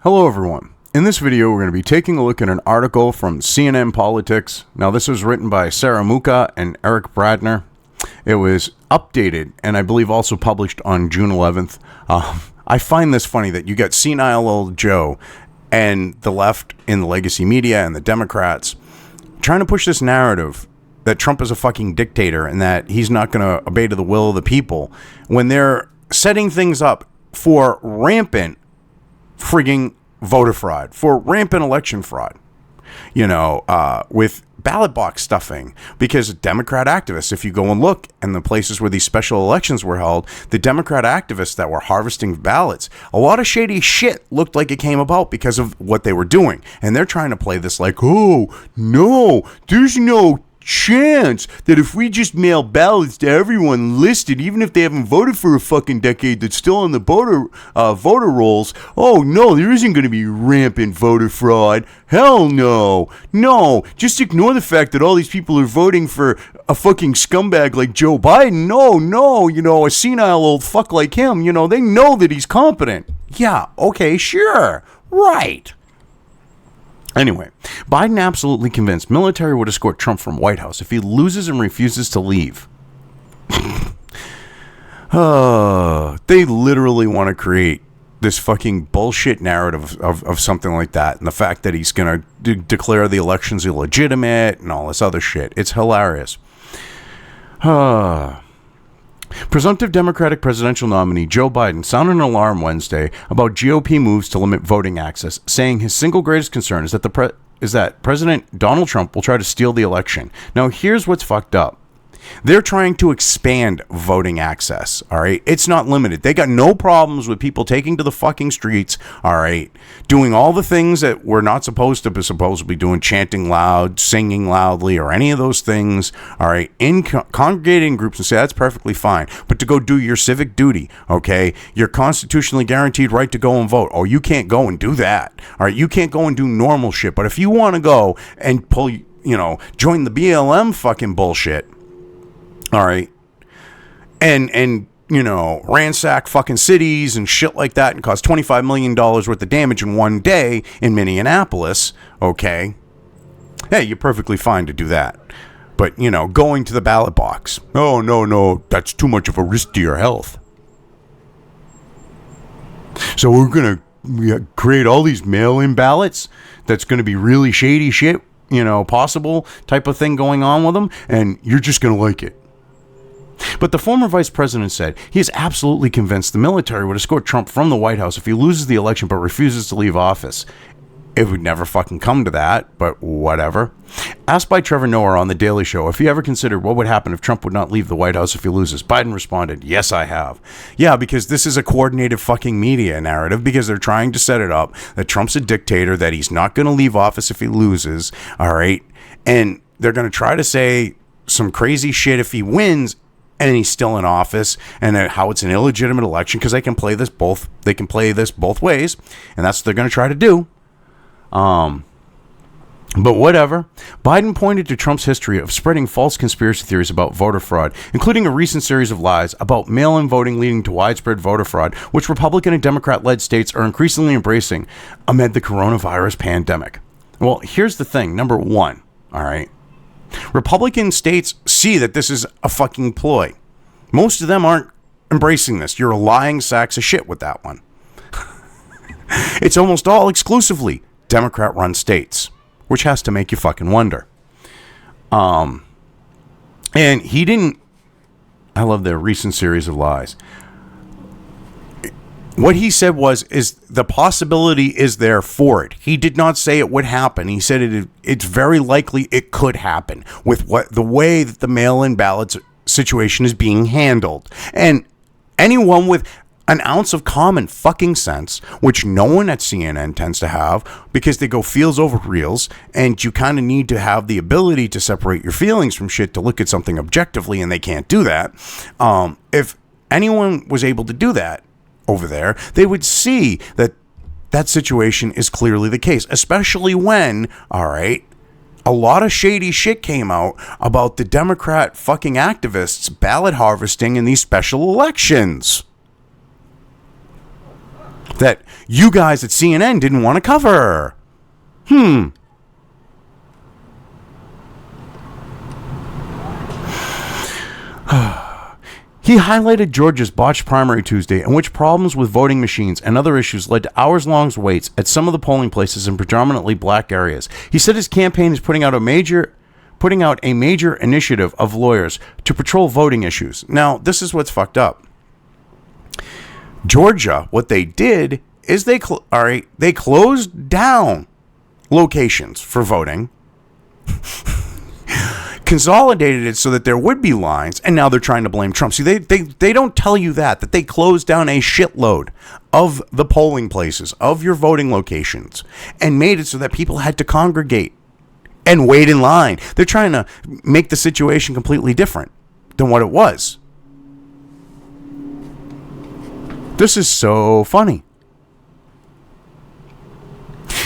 Hello everyone. In this video we're going to be taking a look at an article from CNN Politics. Now this was written by Sarah Muka and Eric Bradner. It was updated and I believe also published on June 11th. I find this funny that you got senile old Joe and the left in the legacy media and the Democrats trying to push this narrative that Trump is a fucking dictator and that he's not going to obey to the will of the people when they're setting things up for rampant frigging voter fraud, for rampant election fraud, with ballot box stuffing. Because Democrat activists, if you go and look in the places where these special elections were held, the Democrat activists that were harvesting ballots, a lot of shady shit looked like it came about because of what they were doing. And they're trying to play this like, oh, no, there's no chance that if we just mail ballots to everyone listed, even if they haven't voted for a fucking decade, that's still on the voter rolls, oh no, there isn't going to be rampant voter fraud. Hell no. No, just ignore the fact that all these people are voting for a fucking scumbag like Joe Biden. No, a senile old fuck like him, they know that he's competent. Yeah, okay, sure, right. Anyway, Biden absolutely convinced military would escort Trump from White House if he loses and refuses to leave. They literally want to create this fucking bullshit narrative of something like that. And the fact that he's going to declare the elections illegitimate and all this other shit. It's hilarious. Presumptive Democratic presidential nominee Joe Biden sounded an alarm Wednesday about GOP moves to limit voting access, saying his single greatest concern is that President Donald Trump will try to steal the election. Now, here's what's fucked up. They're trying to expand voting access, all right? It's not limited. They got no problems with people taking to the fucking streets, all right, doing all the things that we're not supposed to be doing, chanting loud, singing loudly, or any of those things, all right, in congregating groups and say that's perfectly fine. But to go do your civic duty, okay, your constitutionally guaranteed right to go and vote, oh, you can't go and do that, all right? You can't go and do normal shit. But if you want to go and join the BLM fucking bullshit, all right, and ransack fucking cities and shit like that and cause $25 million worth of damage in one day in Minneapolis, okay, hey, you're perfectly fine to do that. But, going to the ballot box, oh, no, that's too much of a risk to your health. So we're going to create all these mail-in ballots that's going to be really shady shit, possible type of thing going on with them, and you're just going to like it. But the former vice president said he is absolutely convinced the military would escort Trump from the White House if he loses the election but refuses to leave office. It would never fucking come to that, but whatever. Asked by Trevor Noah on The Daily Show if he ever considered what would happen if Trump would not leave the White House if he loses, Biden responded, yes, I have. Yeah, because this is a coordinated fucking media narrative because they're trying to set it up that Trump's a dictator, that he's not going to leave office if he loses, all right? And they're going to try to say some crazy shit if he wins and he's still in office, and how it's an illegitimate election because they can play this both ways, and that's what they're going to try to do. But whatever. Biden pointed to Trump's history of spreading false conspiracy theories about voter fraud, including a recent series of lies about mail-in voting leading to widespread voter fraud, which Republican and Democrat-led states are increasingly embracing amid the coronavirus pandemic. Well, here's the thing. Number one, all right, Republican states see that this is a fucking ploy. Most of them aren't embracing this. You're lying sacks of shit with that one. It's almost all exclusively Democrat-run states, which has to make you fucking wonder. And he didn't... I love their recent series of lies. What he said is the possibility is there for it. He did not say it would happen. He said it's very likely it could happen with the way that the mail-in ballots situation is being handled. And anyone with an ounce of common fucking sense, which no one at CNN tends to have because they go feels over reals, and you kind of need to have the ability to separate your feelings from shit to look at something objectively, and they can't do that. If anyone was able to do that over there, they would see that situation is clearly the case, especially when, all right, a lot of shady shit came out about the Democrat fucking activists ballot harvesting in these special elections. that you guys at CNN didn't want to cover. He highlighted Georgia's botched primary Tuesday, in which problems with voting machines and other issues led to hours-long waits at some of the polling places in predominantly black areas. He said his campaign is putting out a major initiative of lawyers to patrol voting issues. Now, this is what's fucked up. Georgia, what they did is they closed down locations for voting, consolidated it so that there would be lines, and now they're trying to blame Trump. See, they don't tell you that they closed down a shitload of the polling places, of your voting locations, and made it so that people had to congregate and wait in line. They're trying to make the situation completely different than what it was. This is so funny.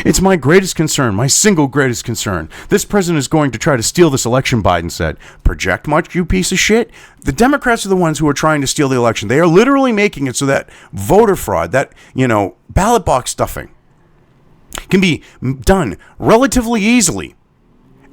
It's my greatest concern, my single greatest concern. This president is going to try to steal this election, Biden said. Project much, you piece of shit? The Democrats are the ones who are trying to steal the election. They are literally making it so that voter fraud, that, ballot box stuffing can be done relatively easily.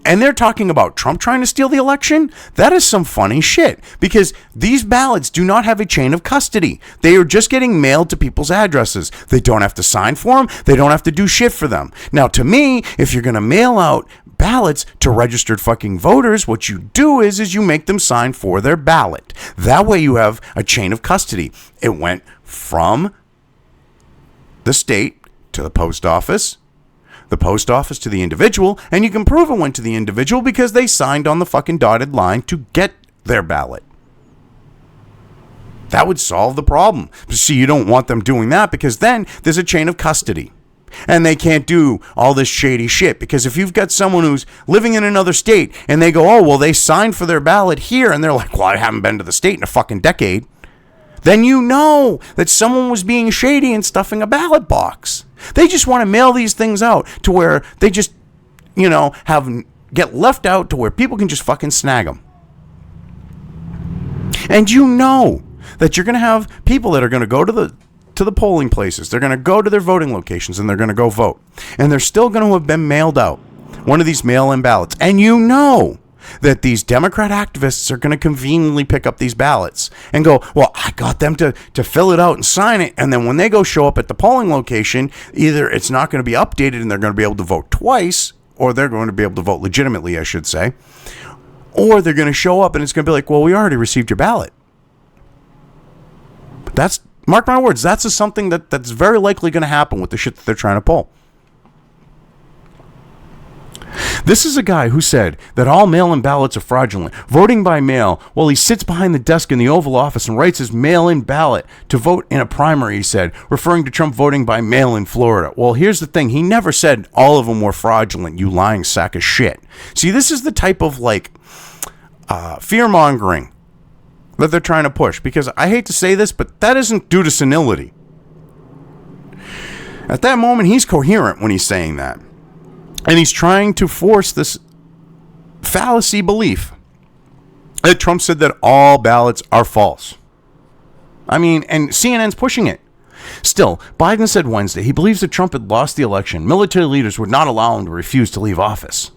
And they're talking about Trump trying to steal the election? That is some funny shit, because these ballots do not have a chain of custody. They are just getting mailed to people's addresses. They don't have to sign for them. They don't have to do shit for them. Now, to me, if you're going to mail out ballots to registered fucking voters, what you do is you make them sign for their ballot. That way you have a chain of custody. It went from the state to the post office to the individual, and you can prove it went to the individual because they signed on the fucking dotted line to get their ballot. That would solve the problem. See, you don't want them doing that, because then there's a chain of custody, and they can't do all this shady shit. Because if you've got someone who's living in another state and they go, oh, well, they signed for their ballot here, and they're like, well, I haven't been to the state in a fucking decade, then you know that someone was being shady and stuffing a ballot box. They just want to mail these things out to where they just, get left out to where people can just fucking snag them. And you know that you're going to have people that are going to go to the polling places. They're going to go to their voting locations and they're going to go vote. And they're still going to have been mailed out one of these mail-in ballots. And you know that these Democrat activists are going to conveniently pick up these ballots and go, well, I got them to fill it out and sign it. And then when they go show up at the polling location, either it's not going to be updated and they're going to be able to vote twice, or they're going to be able to vote legitimately, I should say, or they're going to show up and it's going to be like, well, we already received your ballot. That's, mark my words, that's something that's very likely going to happen with the shit that they're trying to pull. This is a guy who said that all mail-in ballots are fraudulent. Voting by mail, well, he sits behind the desk in the Oval Office and writes his mail-in ballot to vote in a primary, he said, referring to Trump voting by mail in Florida. Well, here's the thing. He never said all of them were fraudulent, you lying sack of shit. See, this is the type of, fear-mongering that they're trying to push. Because I hate to say this, but that isn't due to senility. At that moment, he's coherent when he's saying that. And he's trying to force this fallacy belief that Trump said that all ballots are false. I mean, and CNN's pushing it. Still, Biden said Wednesday he believes that Trump had lost the election. Military leaders would not allow him to refuse to leave office.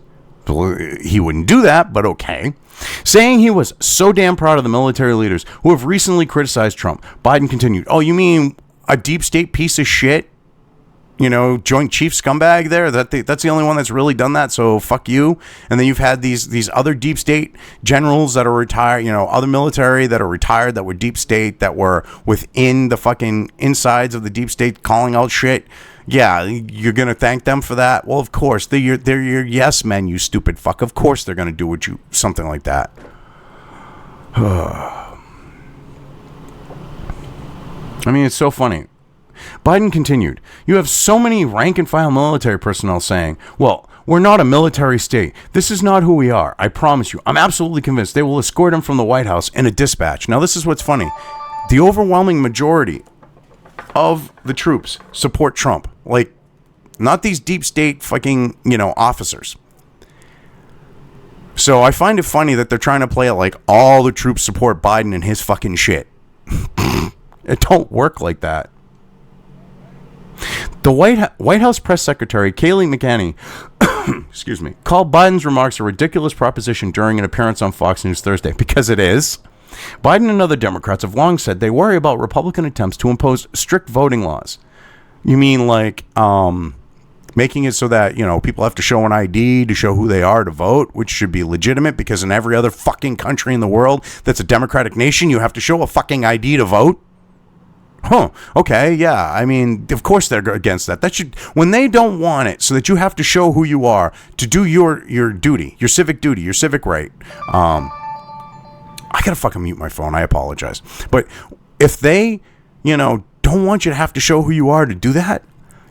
He wouldn't do that, but okay. Saying he was so damn proud of the military leaders who have recently criticized Trump, Biden continued, oh, you mean a deep state piece of shit? Joint chief scumbag there. That's the only one that's really done that. So fuck you. And then you've had these other deep state generals that are retired, other military that are retired that were deep state, that were within the fucking insides of the deep state calling out shit. Yeah, you're going to thank them for that? Well, of course. They're your yes men, you stupid fuck. Of course they're going to do something like that. I mean, it's so funny. Biden continued, you have so many rank-and-file military personnel saying, well, we're not a military state. This is not who we are. I promise you. I'm absolutely convinced they will escort him from the White House in a dispatch. Now, this is what's funny. The overwhelming majority of the troops support Trump. Not these deep state fucking, officers. So I find it funny that they're trying to play it like all the troops support Biden and his fucking shit. It don't work like that. The White House press secretary, Kayleigh McEnany, excuse me, called Biden's remarks a ridiculous proposition during an appearance on Fox News Thursday, because it is. Biden and other Democrats have long said they worry about Republican attempts to impose strict voting laws. You mean like making it so that, people have to show an ID to show who they are to vote, which should be legitimate because in every other fucking country in the world that's a democratic nation, you have to show a fucking ID to vote? Huh. Okay, yeah. I mean, of course they're against that. That should, when they don't want it so that you have to show who you are to do your duty, your civic duty, your civic right. I gotta fucking mute my phone. I apologize. But if they, don't want you to have to show who you are to do that,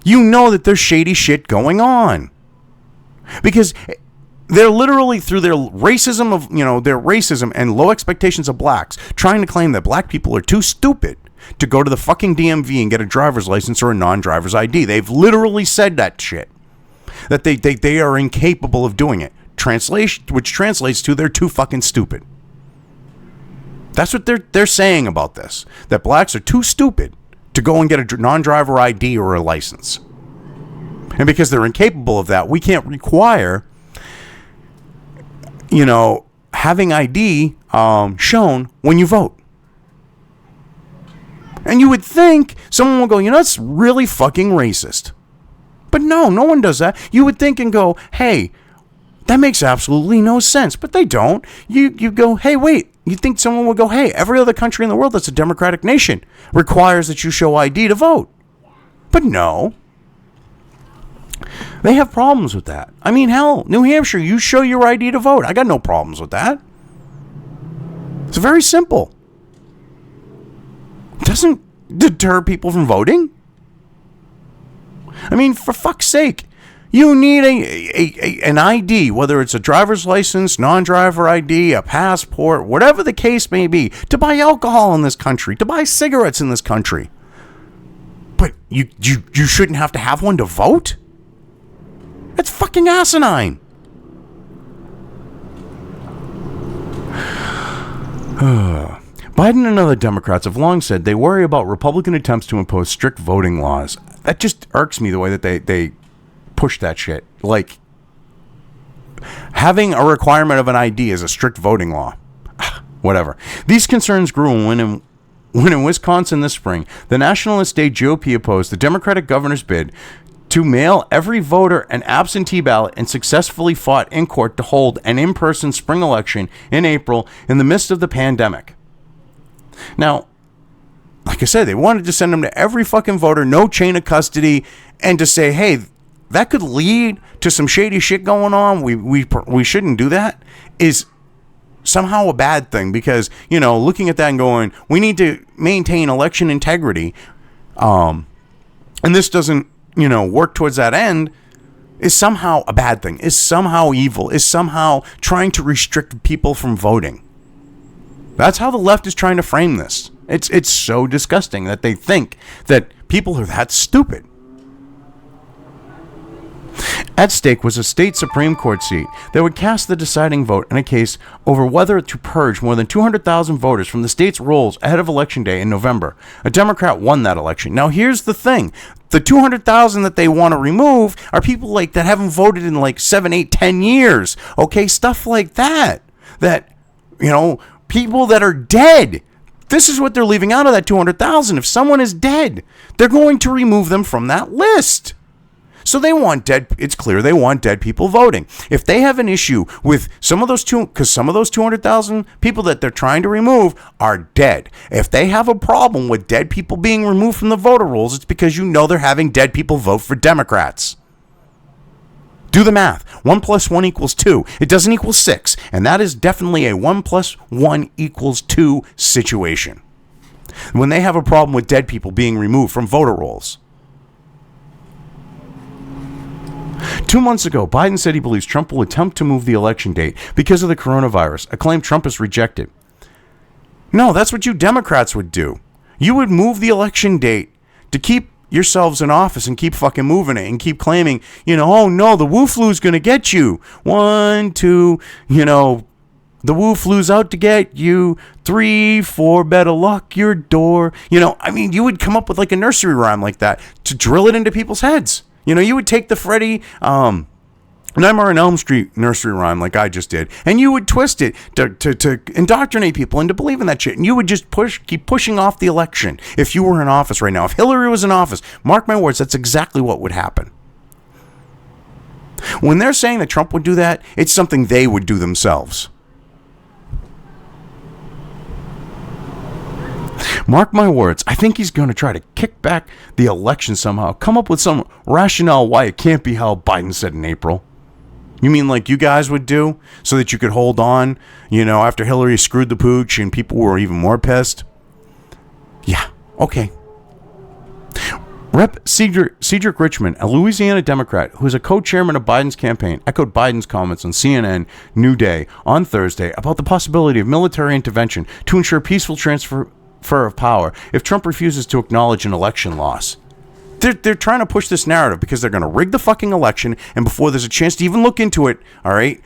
you know that there's shady shit going on. Because they're literally, through their racism and low expectations of blacks, trying to claim that black people are too stupid to go to the fucking DMV and get a driver's license or a non-driver's ID. They've literally said that shit. That they are incapable of doing it. Which translates to they're too fucking stupid. That's what they're saying about this. That blacks are too stupid to go and get a non-driver ID or a license. And because they're incapable of that, we can't require, having ID shown when you vote. And you would think someone will go, that's really fucking racist. But no one does that. You would think and go, hey, that makes absolutely no sense. But they don't. You go, hey, wait. You think someone will go, hey, every other country in the world that's a democratic nation requires that you show ID to vote. But no. They have problems with that. I mean, hell, New Hampshire, you show your ID to vote. I got no problems with that. It's very simple. It doesn't deter people from voting. I mean, for fuck's sake. You need an ID, whether it's a driver's license, non-driver ID, a passport, whatever the case may be, to buy alcohol in this country, to buy cigarettes in this country. But you shouldn't have to have one to vote? That's fucking asinine. Biden and other Democrats have long said they worry about Republican attempts to impose strict voting laws. That just irks me, the way that they push that shit. Like, having a requirement of an ID is a strict voting law. Whatever. These concerns grew when in Wisconsin this spring, the national and state GOP opposed the Democratic governor's bid to mail every voter an absentee ballot and successfully fought in court to hold an in-person spring election in April in the midst of the pandemic. Now, like I said, they wanted to send them to every fucking voter, no chain of custody, and to say, hey, that could lead to some shady shit going on. We shouldn't do that. Is somehow a bad thing, because, looking at that and going, we need to maintain election integrity, and this doesn't, work towards that end, is somehow a bad thing, is somehow evil, is somehow trying to restrict people from voting. That's how the left is trying to frame this. It's so disgusting that they think that people are that stupid. At stake was a state Supreme Court seat that would cast the deciding vote in a case over whether to purge more than 200,000 voters from the state's rolls ahead of Election Day in November. A Democrat won that election. Now, here's the thing. The 200,000 that they want to remove are people like that haven't voted in like 7, 8, 10 years. Okay, stuff like that. That, people that are dead. This is what they're leaving out of that 200,000. If someone is dead, they're going to remove them from that list. So they want it's clear they want dead people voting. If they have an issue with some of those 200,000 people that they're trying to remove are dead. If they have a problem with dead people being removed from the voter rolls, it's because they're having dead people vote for Democrats. Do the math. 1 + 1 = 2. It doesn't equal 6. And that is definitely a 1 + 1 = 2 situation. When they have a problem with dead people being removed from voter rolls. 2 months ago, Biden said he believes Trump will attempt to move the election date because of the coronavirus, a claim Trump has rejected. No, that's what you Democrats would do. You would move the election date to keep yourselves in office and keep fucking moving it and keep claiming, oh no, the Wu flu's going to get you. 1, 2, The woo flu's out to get you. 3, 4, better lock your door. You know, I mean, you would come up with like a nursery rhyme like that to drill it into people's heads. You know, you would take the Freddie, Nightmare on Elm Street nursery rhyme like I just did, and you would twist it to indoctrinate people into believing that shit, and you would just keep pushing off the election. If you were in office right now, if Hillary was in office, mark my words, that's exactly what would happen. When they're saying that Trump would do that, it's something they would do themselves. Mark my words, I think he's going to try to kick back the election somehow, come up with some rationale why it can't be how Biden said in April. You mean like you guys would do so that you could hold on, you know, after Hillary screwed the pooch and people were even more pissed? Yeah, okay. Rep. Cedric Richmond, a Louisiana Democrat who is a co-chairman of Biden's campaign, echoed Biden's comments on CNN New Day on Thursday about the possibility of military intervention to ensure peaceful transfer of power if Trump refuses to acknowledge an election loss. They're trying to push this narrative because they're going to rig the fucking election, and before there's a chance to even look into it, all right,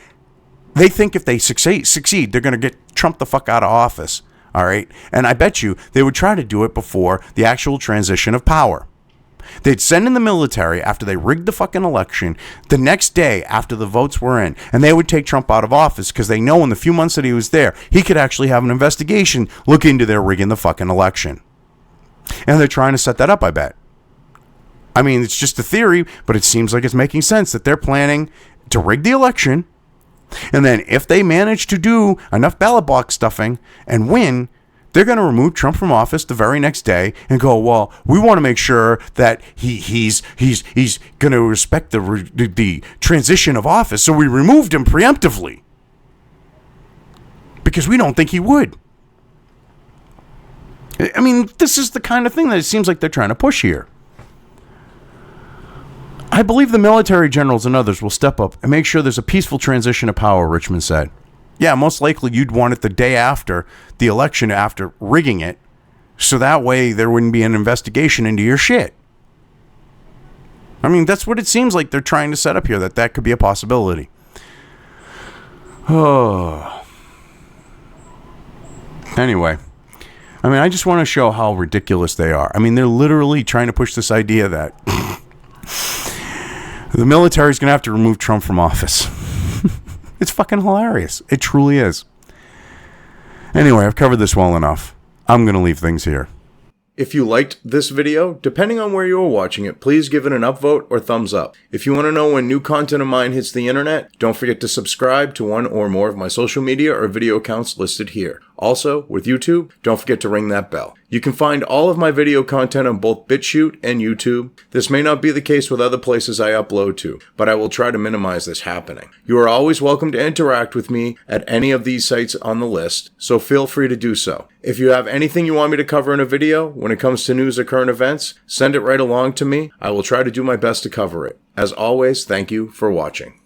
they think if they succeed, they're going to get Trump the fuck out of office, all right? And I bet you they would try to do it before the actual transition of power. They'd send in the military after they rigged the fucking election the next day after the votes were in, and they would take Trump out of office because they know in the few months that he was there, he could actually have an investigation look into their rigging the fucking election. And they're trying to set that up, I bet. I mean, it's just a theory, but it seems like it's making sense that they're planning to rig the election, and then if they manage to do enough ballot box stuffing and win, they're going to remove Trump from office the very next day and go, well, we want to make sure that he's going to respect the transition of office, so we removed him preemptively because we don't think he would. I mean, this is the kind of thing that it seems like they're trying to push here. I believe the military generals and others will step up and make sure there's a peaceful transition of power, Richmond said. Yeah, most likely you'd want it the day after the election, after rigging it, so that way there wouldn't be an investigation into your shit. I mean, that's what it seems like they're trying to set up here, that could be a possibility. Oh. Anyway, I mean, I just want to show how ridiculous they are. I mean, they're literally trying to push this idea that the military is going to have to remove Trump from office. It's fucking hilarious. It truly is. Anyway, I've covered this well enough. I'm going to leave things here. If you liked this video, depending on where you are watching it, please give it an upvote or thumbs up. If you want to know when new content of mine hits the internet, don't forget to subscribe to one or more of my social media or video accounts listed here. Also, with YouTube, don't forget to ring that bell. You can find all of my video content on both BitChute and YouTube. This may not be the case with other places I upload to, but I will try to minimize this happening. You are always welcome to interact with me at any of these sites on the list, so feel free to do so. If you have anything you want me to cover in a video, when it comes to news or current events, send it right along to me. I will try to do my best to cover it. As always, thank you for watching.